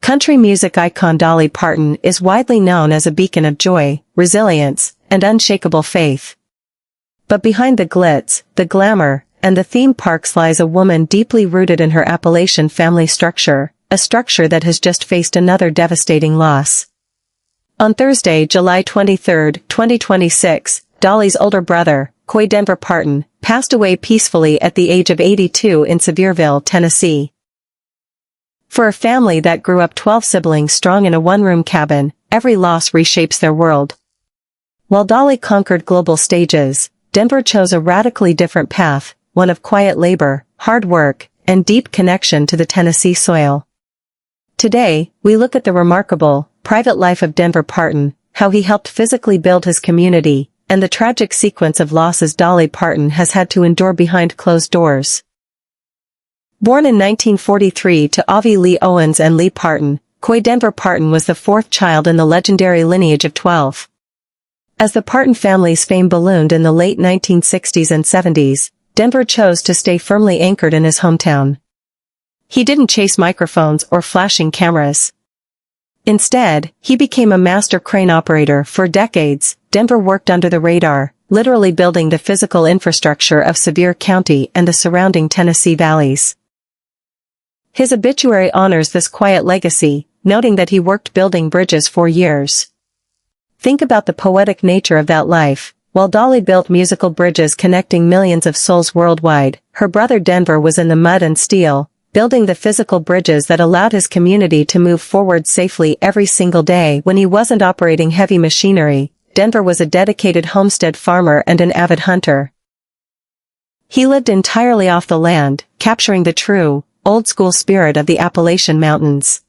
Country music icon Dolly Parton is widely known as a beacon of joy, resilience, and unshakable faith. But behind the glitz, the glamour, and the theme parks lies a woman deeply rooted in her Appalachian family structure, a structure that has just faced another devastating loss. On Thursday, July 23, 2026, Dolly's older brother, Coy Denver Parton, passed away peacefully at the age of 82 in Sevierville, Tennessee. For a family that grew up 12 siblings strong in a one-room cabin, every loss reshapes their world. While Dolly conquered global stages, Denver chose a radically different path, one of quiet labor, hard work, and deep connection to the Tennessee soil. Today, we look at the remarkable, private life of Denver Parton, how he helped physically build his community, and the tragic sequence of losses Dolly Parton has had to endure behind closed doors. Born in 1943 to Avi Lee Owens and Lee Parton, Coy Denver Parton was the fourth child in the legendary lineage of 12. As the Parton family's fame ballooned in the late 1960s and 70s, Denver chose to stay firmly anchored in his hometown. He didn't chase microphones or flashing cameras. Instead, he became a master crane operator. For decades, Denver worked under the radar, literally building the physical infrastructure of Sevier County and the surrounding Tennessee valleys. His obituary honors this quiet legacy, noting that he worked building bridges for years. Think about the poetic nature of that life. While Dolly built musical bridges connecting millions of souls worldwide, her brother Denver was in the mud and steel, building the physical bridges that allowed his community to move forward safely every single day. When he wasn't operating heavy machinery, Denver was a dedicated homestead farmer and an avid hunter. He lived entirely off the land, capturing the true, old-school spirit of the Appalachian Mountains.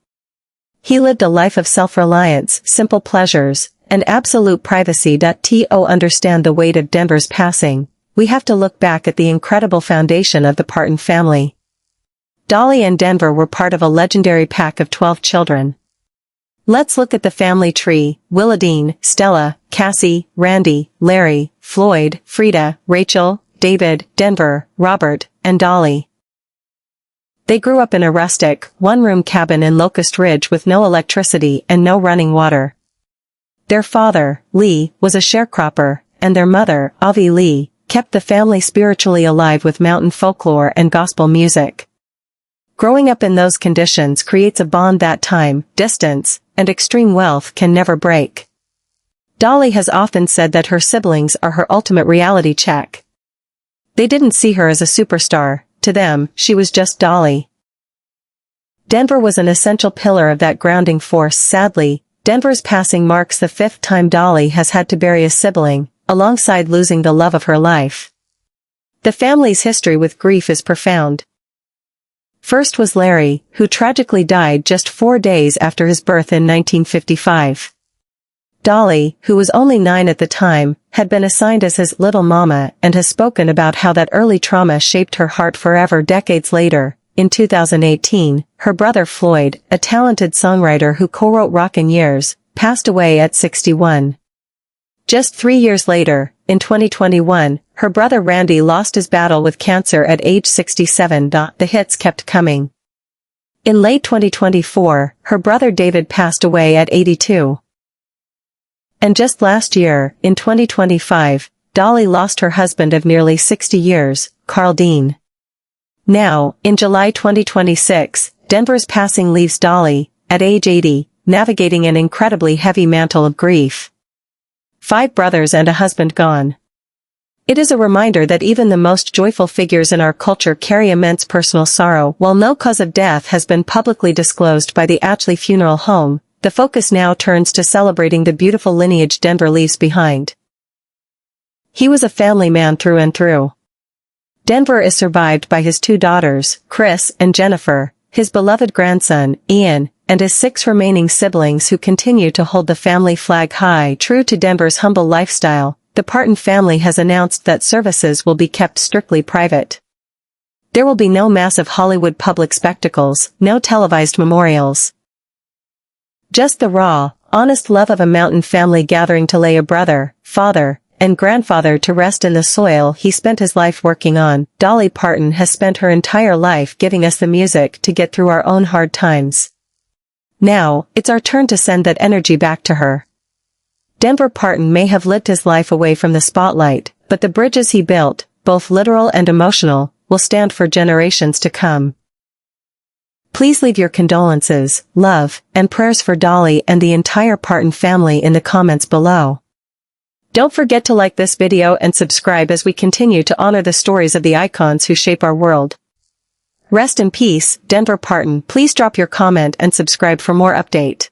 He lived a life of self-reliance, simple pleasures, and absolute privacy. To understand the weight of Denver's passing, we have to look back at the incredible foundation of the Parton family. Dolly and Denver were part of a legendary pack of 12 children. Let's look at the family tree: Willadine, Stella, Cassie, Randy, Larry, Floyd, Frida, Rachel, David, Denver, Robert, and Dolly. They grew up in a rustic, one-room cabin in Locust Ridge with no electricity and no running water. Their father, Lee, was a sharecropper, and their mother, Avi Lee, kept the family spiritually alive with mountain folklore and gospel music. Growing up in those conditions creates a bond that time, distance, and extreme wealth can never break. Dolly has often said that her siblings are her ultimate reality check. They didn't see her as a superstar. To them, she was just Dolly. Denver was an essential pillar of that grounding force. Sadly, Denver's passing marks the fifth time Dolly has had to bury a sibling, alongside losing the love of her life. The family's history with grief is profound. First was Larry, who tragically died just 4 days after his birth in 1955. Dolly, who was only 9 at the time, had been assigned as his little mama and has spoken about how that early trauma shaped her heart forever. Decades later, in 2018, her brother Floyd, a talented songwriter who co-wrote Rockin' Years, passed away at 61. Just 3 years later, in 2021, her brother Randy lost his battle with cancer at age 67. The hits kept coming. In late 2024, her brother David passed away at 82. And just last year, in 2025, Dolly lost her husband of nearly 60 years, Carl Dean. Now, in July 2026, Denver's passing leaves Dolly, at age 80, navigating an incredibly heavy mantle of grief. 5 brothers and a husband gone. It is a reminder that even the most joyful figures in our culture carry immense personal sorrow. While no cause of death has been publicly disclosed by the Ashley Funeral Home, the focus now turns to celebrating the beautiful lineage Denver leaves behind. He was a family man through and through. Denver is survived by his 2 daughters, Chris and Jennifer, his beloved grandson, Ian, and his 6 remaining siblings who continue to hold the family flag high. True to Denver's humble lifestyle, the Parton family has announced that services will be kept strictly private. There will be no massive Hollywood public spectacles, no televised memorials. Just the raw, honest love of a mountain family gathering to lay a brother, father, and grandfather to rest in the soil he spent his life working on. Dolly Parton has spent her entire life giving us the music to get through our own hard times. Now, it's our turn to send that energy back to her. Denver Parton may have lived his life away from the spotlight, but the bridges he built, both literal and emotional, will stand for generations to come. Please leave your condolences, love, and prayers for Dolly and the entire Parton family in the comments below. Don't forget to like this video and subscribe as we continue to honor the stories of the icons who shape our world. Rest in peace, Denver Parton. Please drop your comment and subscribe for more update.